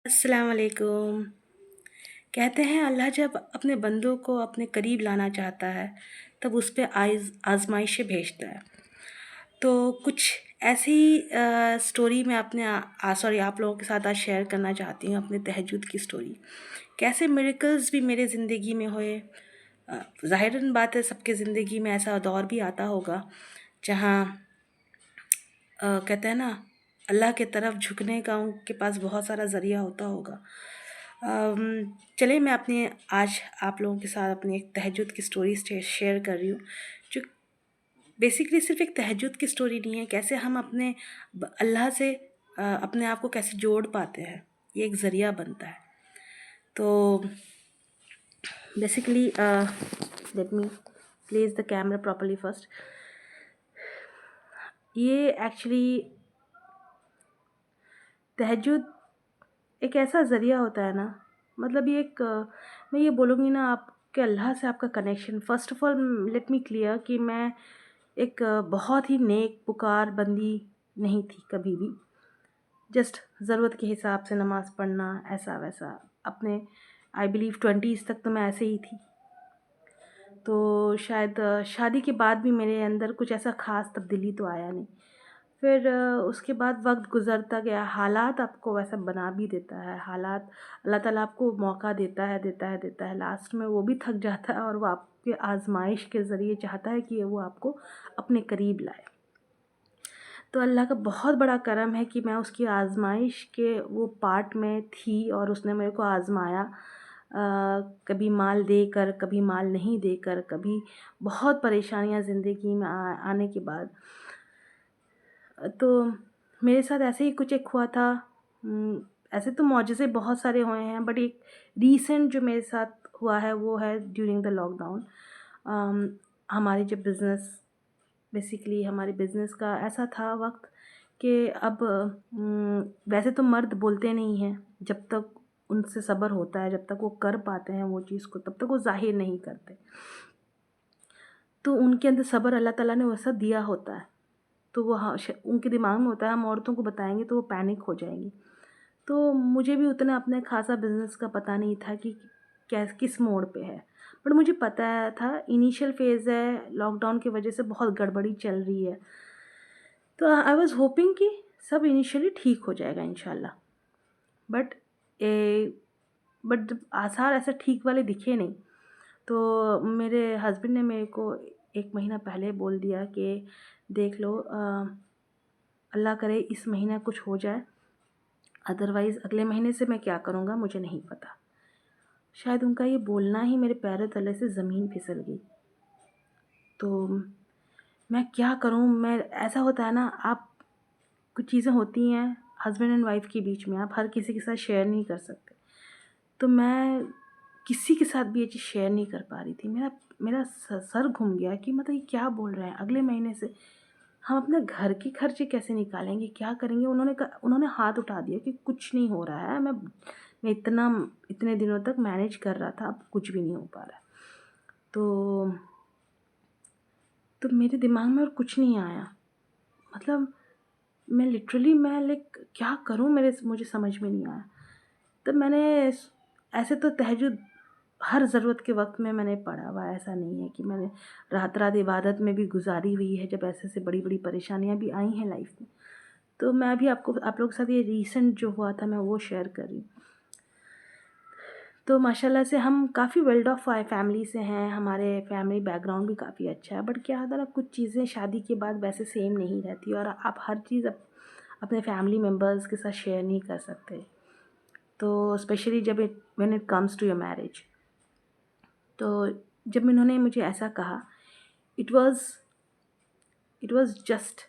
अस्सलाम वालेकुम। कहते हैं अल्लाह जब अपने बंदों को अपने करीब लाना चाहता है तब उस पे आज़माइशें भेजता है। तो कुछ ऐसी स्टोरी मैं सॉरी आप लोगों के साथ आज शेयर करना चाहती हूँ अपने तहज्जुद की स्टोरी। कैसे मिरेकल्स भी मेरे ज़िंदगी में हुए। ज़ाहिरन बात है सबके ज़िंदगी में ऐसा दौर भी आता होगा जहाँ कहते हैं ना अल्लाह की तरफ झुकने का उनके पास बहुत सारा ज़रिया होता होगा। चलिए मैं अपने आज आप लोगों के साथ अपनी एक तहज्जुद की स्टोरी शेयर कर रही हूँ जो बेसिकली सिर्फ एक तहज्जुद की स्टोरी नहीं है। कैसे हम अपने अल्लाह से अपने आप को कैसे जोड़ पाते हैं, ये एक ज़रिया बनता है। तो basically let me place the camera properly first. ये एक्चुअली तहज्जुद एक ऐसा ज़रिया होता है ना, मतलब ये एक मैं ये बोलूँगी ना आपके अल्लाह से आपका connection. First of all let me clear कि मैं एक बहुत ही नेक पुकार बंदी नहीं थी कभी भी। जस्ट ज़रूरत के हिसाब से नमाज़ पढ़ना ऐसा वैसा। अपने आई बिलीव 20s तक तो मैं ऐसे ही थी। तो शायद शादी के बाद भी मेरे अंदर कुछ ऐसा ख़ास तब्दीली तो आया नहीं। फिर उसके बाद वक़्त गुज़रता गया, हालात आपको वैसा बना भी देता है। हालात अल्लाह ताला आपको मौका देता है, देता है, देता है। लास्ट में वो भी थक जाता है और वो आपके आज़माइश के ज़रिए चाहता है कि वो आपको अपने करीब लाए। तो अल्लाह का बहुत बड़ा करम है कि मैं उसकी आज़माइश के वो पार्ट में थी और उसने मेरे को आज़माया। कभी माल देकर, कभी माल नहीं देकर, कभी बहुत परेशानियाँ ज़िंदगी में आने के बाद। तो मेरे साथ ऐसे ही कुछ एक हुआ था। ऐसे तो मौजज़े बहुत सारे हुए हैं बट एक रीसेंट जो मेरे साथ हुआ है वो है ड्यूरिंग द लॉकडाउन। हमारी जब बेसिकली हमारे बिज़नेस का ऐसा था वक़्त कि अब वैसे तो मर्द बोलते नहीं हैं, जब तक उनसे सब्र होता है, जब तक वो कर पाते हैं वो चीज़ को, तब तक वो ज़ाहिर नहीं करते। तो उनके अंदर सब्र अल्लाह ताला ने वैसा दिया होता है। तो वो हाँ उनके दिमाग में होता है हम औरतों को बताएँगे तो वो पैनिक हो जाएँगी। तो मुझे भी उतना अपने ख़ासा बिज़नेस का पता नहीं था कि किस मोड़ पे है। बट मुझे पता था इनिशियल फ़ेज़ है, लॉकडाउन की वज़ह से बहुत गड़बड़ी चल रही है। तो आई वाज़ होपिंग कि सब इनिशियली ठीक हो जाएगा इंशाल्लाह। बट ए बट जब आसार ऐसे ठीक वाले दिखे नहीं, तो मेरे हस्बैंड ने मेरे को 1 महीना पहले बोल दिया कि देख लो अल्लाह करे इस महीना कुछ हो जाए, अदरवाइज़ अगले महीने से मैं क्या करूँगा मुझे नहीं पता। शायद उनका ये बोलना ही मेरे पैरों तले से ज़मीन फिसल गई। तो मैं क्या करूँ? मैं ऐसा होता है ना आप कुछ चीज़ें होती हैं हस्बैंड एंड वाइफ़ के बीच में, आप हर किसी के साथ शेयर नहीं कर सकते। तो मैं किसी के साथ भी ये चीज़ शेयर नहीं कर पा रही थी। मेरा मेरा सर घूम गया कि मतलब ये क्या बोल रहे हैं? अगले महीने से हम अपने घर के खर्चे कैसे निकालेंगे? क्या करेंगे? उन्होंने हाथ उठा दिया कि कुछ नहीं हो रहा है। मैं इतने दिनों तक मैनेज कर रहा था, अब कुछ भी नहीं हो पा रहा है। तो मेरे दिमाग में और कुछ नहीं आया। मतलब मैं लाइक क्या करूँ मुझे समझ में नहीं आया। तब मैंने ऐसे तो तहज्जुद हर ज़रूरत के वक़्त में मैंने पढ़ा हुआ है, ऐसा नहीं है कि मैंने रात-रात इबादत में भी गुज़ारी हुई है, जब ऐसे-ऐसे बड़ी-बड़ी परेशानियाँ भी आई हैं लाइफ़ में। तो मैं अभी आप लोगों के साथ ये रीसेंट जो हुआ था मैं वो शेयर कर रही हूँ। तो माशाल्लाह से हम काफ़ी वेल ऑफ फैमिली से हैं, हमारे फैमिली बैकग्राउंड भी काफ़ी अच्छा है। बट क्या होता है ना कुछ चीज़ें शादी के बाद वैसे सेम नहीं रहती और आप हर चीज़ अपने फैमिली मेम्बर्स के साथ शेयर नहीं कर सकते। तो स्पेशली जब when it comes to your marriage. तो जब इन्होंने मुझे ऐसा कहा, it was it was just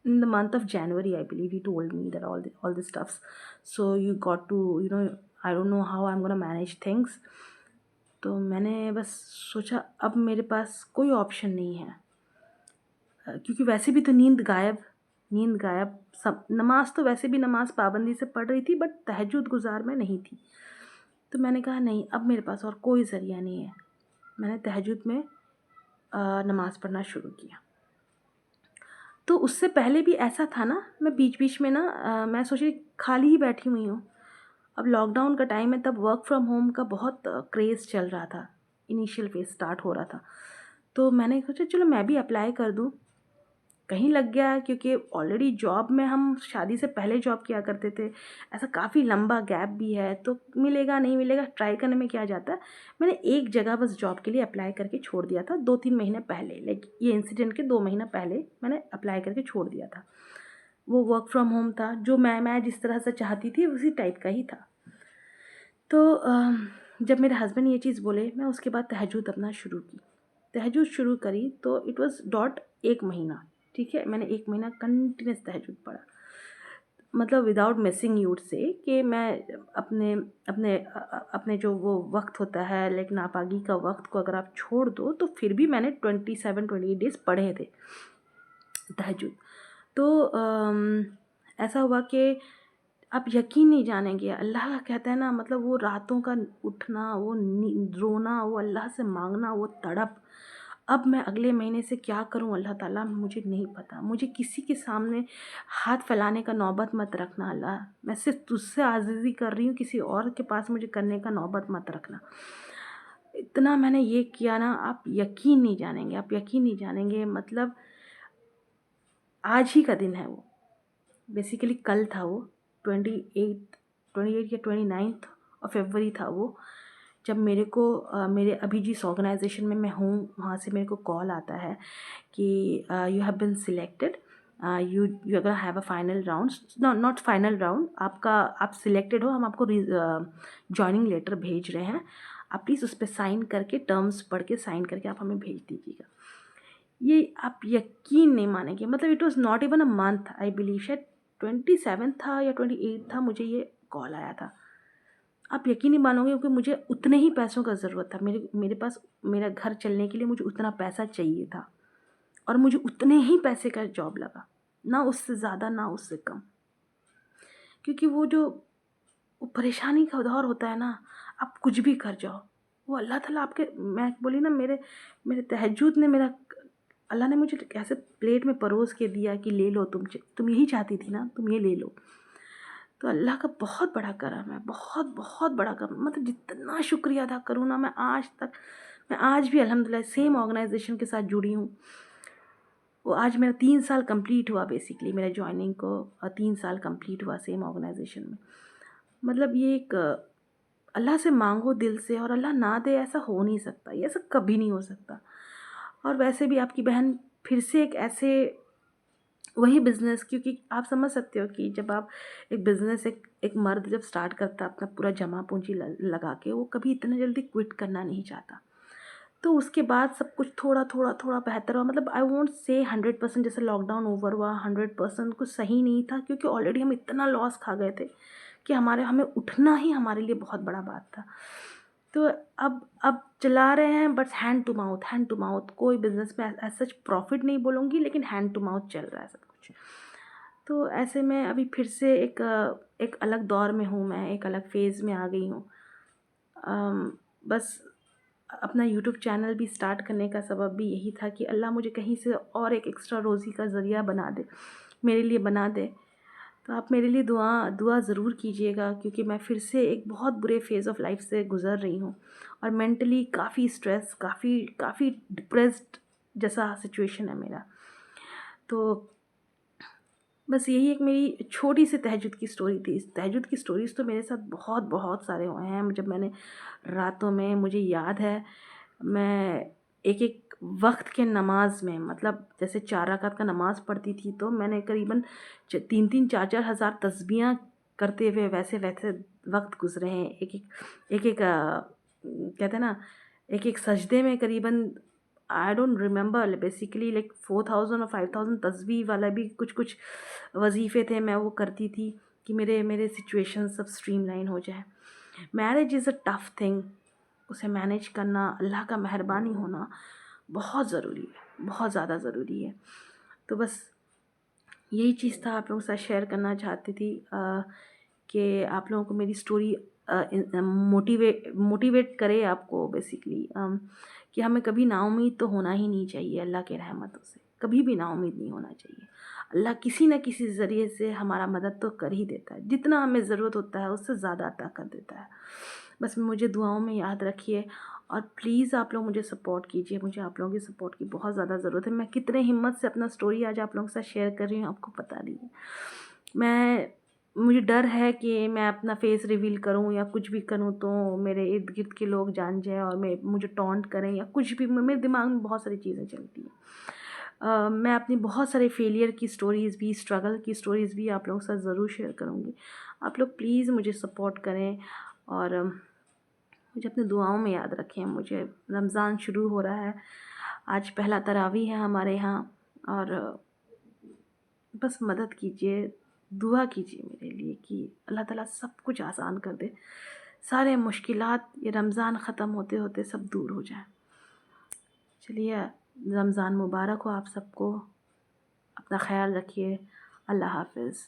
in the month of January, I believe he told me that all this stuffs. So you got to, I don't know how I'm gonna manage things. तो मैंने बस सोचा अब मेरे पास कोई option नहीं है। क्योंकि वैसे भी तो नींद गायब। सब नमाज़ तो वैसे भी नमाज़ पाबंदी से पढ़ रही थी बट तहज्जुद गुज़ार मैं नहीं थी। तो मैंने कहा नहीं अब मेरे पास और कोई ज़रिया नहीं है। मैंने तहज्जुद में नमाज़ पढ़ना शुरू किया। तो उससे पहले भी ऐसा था ना, मैं बीच-बीच में ना मैं सोची खाली ही बैठी हुई हूँ अब लॉकडाउन का टाइम है, तब वर्क फ्रॉम होम का बहुत क्रेज़ चल रहा था, इनिशियल फेज़ स्टार्ट हो रहा था। तो मैंने सोचा चलो मैं भी अप्लाई कर दूँ, कहीं लग गया, क्योंकि ऑलरेडी जॉब में हम शादी से पहले जॉब किया करते थे। ऐसा काफ़ी लंबा गैप भी है, तो मिलेगा नहीं मिलेगा ट्राई करने में क्या जाता है। मैंने एक जगह बस जॉब के लिए अप्लाई करके छोड़ दिया था 2-3 महीने पहले, लाइक ये इंसिडेंट के 2 महीना पहले मैंने अप्लाई करके छोड़ दिया था। वो वर्क फ्रॉम होम था, जो मैं जिस तरह से चाहती थी उसी टाइप का ही था। तो जब मेरे हस्बैंड ये चीज़ बोले, मैं उसके बाद तहज्जुद अपना शुरू की। तहज्जुद शुरू करी तो इट वाज़ डॉट 1 महीना, ठीक है? मैंने 1 महीना कंटिन्यूअस तहज्जुद पढ़ा। मतलब without missing you would say कि मैं अपने अपने अपने जो वो वक़्त होता है, लाइक नापाकी का वक़्त को अगर आप छोड़ दो, तो फिर भी मैंने 27-28 डेज़ पढ़े थे तहज्जुद। तो ऐसा हुआ कि आप यकीन नहीं जानेंगे, अल्लाह का कहता है ना, मतलब वो रातों का उठना, वो रोना, वो अल्लाह से मांगना, वो तड़प। अब मैं अगले महीने से क्या करूं अल्लाह ताला, मुझे नहीं पता। मुझे किसी के सामने हाथ फैलाने का नौबत मत रखना अल्लाह। मैं सिर्फ तुझसे आजिज़ी कर रही हूँ, किसी और के पास मुझे करने का नौबत मत रखना। इतना मैंने ये किया ना, आप यकीन नहीं जानेंगे, आप यकीन नहीं जानेंगे। मतलब आज ही का दिन है वो, बेसिकली कल था वो, 28 या 29th ऑफ फरवरी था वो, जब मेरे को मेरे अभी जिस ऑर्गेनाइजेशन में मैं हूँ वहाँ से मेरे को कॉल आता है कि you have been selected, you अगर have a final round, not final round, आपका आप सिलेक्टेड हो, हम आपको जॉइनिंग लेटर भेज रहे हैं, आप प्लीज़ उस पर साइन करके, टर्म्स पढ़ के साइन करके आप हमें भेज दीजिएगा। ये आप यकीन नहीं मानेंगे, मतलब it was not even a month, I believe शायद 27 था या 28 था, मुझे ये कॉल आया था। आप यकीन नहीं मानोगे, क्योंकि मुझे उतने ही पैसों का ज़रूरत था, मेरे मेरे पास मेरा घर चलने के लिए मुझे उतना पैसा चाहिए था, और मुझे उतने ही पैसे का जॉब लगा, ना उससे ज़्यादा ना उससे कम। क्योंकि वो जो वो परेशानी का दौर होता है ना, आप कुछ भी कर जाओ, वो अल्लाह ताला आपके, मैं बोली ना, मेरे मेरे तहज्जुद ने मेरा, अल्लाह ने मुझे ऐसे प्लेट में परोस के दिया कि ले लो, तुम यही चाहती थी ना, तुम ये ले लो। तो अल्लाह का बहुत बड़ा करम है, बहुत बहुत बड़ा करम, मतलब जितना शुक्रिया अदा करूँ ना, मैं आज तक, मैं आज भी अल्हम्दुलिल्लाह सेम ऑर्गेनाइजेशन के साथ जुड़ी हूँ। वो आज मेरा 3 साल कंप्लीट हुआ, बेसिकली मेरा जॉइनिंग को 3 साल कंप्लीट हुआ सेम ऑर्गेनाइजेशन में। मतलब ये एक अल्लाह से मांगो दिल से, और अल्लाह ना दे, ऐसा हो नहीं सकता, ये ऐसा कभी नहीं हो सकता। और वैसे भी आपकी बहन फिर से एक ऐसे, वही बिज़नेस, क्योंकि आप समझ सकते हो कि जब आप एक बिज़नेस, एक एक मर्द जब स्टार्ट करता है अपना पूरा जमा पूंजी लगा के, वो कभी इतने जल्दी क्विट करना नहीं चाहता। तो उसके बाद सब कुछ थोड़ा थोड़ा थोड़ा बेहतर हुआ, मतलब आई वोंट से 100%, जैसे लॉकडाउन ओवर हुआ 100% कुछ सही नहीं था, क्योंकि ऑलरेडी हम इतना लॉस खा गए थे कि हमें उठना ही हमारे लिए बहुत बड़ा बात था। तो अब चला रहे हैं, बट हैंड टू माउथ, कोई बिज़नेस में एज़ सच प्रॉफ़िट नहीं बोलूँगी, लेकिन हैंड टू माउथ चल रहा है सब कुछ। तो ऐसे में अभी फिर से एक अलग दौर में हूँ मैं, एक अलग फ़ेज़ में आ गई हूँ। बस अपना यूट्यूब चैनल भी स्टार्ट करने का सबब भी यही था कि अल्लाह मुझे कहीं से और एक एक्स्ट्रा रोज़ी का ज़रिया बना दे, मेरे लिए बना दे। तो आप मेरे लिए दुआ दुआ ज़रूर कीजिएगा, क्योंकि मैं फिर से एक बहुत बुरे फ़ेज़ ऑफ लाइफ़ से गुज़र रही हूँ, और मेंटली काफ़ी स्ट्रेस, काफ़ी काफ़ी डिप्रेस्ड जैसा सिचुएशन है मेरा। तो बस यही एक मेरी छोटी सी तहज्जुद की स्टोरी थी। इस तहज्जुद की स्टोरीज़ तो मेरे साथ बहुत बहुत सारे हुए हैं। जब मैंने रातों में, मुझे याद है, मैं एक-एक वक़्त के नमाज़ में, मतलब जैसे 4 रकात का नमाज़ पढ़ती थी, तो मैंने करीबन 3-3 4-4 हज़ार तस्बीहां करते हुए वैसे-वैसे वक़्त गुज़रे हैं। एक-एक कहते हैं ना, एक-एक सजदे में करीबन, I don't remember, basically like 4000 और 5000 तस्बीह वाला भी कुछ-कुछ वज़ीफ़े थे, मैं वो करती थी कि मेरे मेरे सिचुएशन सब स्ट्रीमलाइन हो जाए। Marriage is a tough thing, उसे मैनेज करना, अल्लाह का मेहरबानी होना बहुत ज़रूरी है, बहुत ज़्यादा ज़रूरी है। तो बस यही चीज़ था, आप लोगों के साथ शेयर करना चाहती थी कि आप लोगों को मेरी स्टोरी मोटिवेट करे आपको, बेसिकली कि हमें कभी नाउम्मीद तो होना ही नहीं चाहिए अल्लाह के रहमतों से, कभी भी नाउम्मीद नहीं होना चाहिए। अल्लाह किसी न किसी ज़रिए से हमारा मदद तो कर ही देता है, जितना हमें ज़रूरत होता है उससे ज़्यादा अता कर देता है। बस मुझे दुआओं में याद रखिए और प्लीज़ आप लोग मुझे सपोर्ट कीजिए, मुझे आप लोगों की सपोर्ट की बहुत ज़्यादा ज़रूरत है। मैं कितने हिम्मत से अपना स्टोरी आज आप लोगों के साथ शेयर कर रही हूँ, आपको पता नहीं है। मैं मुझे डर है कि मैं अपना फेस रिवील करूँ या कुछ भी करूँ तो मेरे इर्द-गिर्द के लोग जान जाएँ और मुझे टॉन्ट करें या कुछ भी, मेरे दिमाग में बहुत सारी चीज़ें चलती हैं। मैं अपनी बहुत सारे फेलियर की स्टोरीज़ भी, स्ट्रगल की स्टोरीज़ भी आप लोगों के साथ ज़रूर शेयर करूँगी। आप लोग प्लीज़ मुझे सपोर्ट करें और मुझे अपनी दुआओं में याद रखें। मुझे रमज़ान शुरू हो रहा है, आज पहला तरावी है हमारे यहाँ और बस मदद कीजिए, दुआ कीजिए मेरे लिए कि अल्लाह ताला सब कुछ आसान कर दे। सारे मुश्किलात ये रमज़ान ख़त्म होते-होते सब दूर हो जाएँ। चलिए, रमज़ान मुबारक हो आप सबको। अपना ख़्याल रखिए। अल्लाह हाफ़िज़।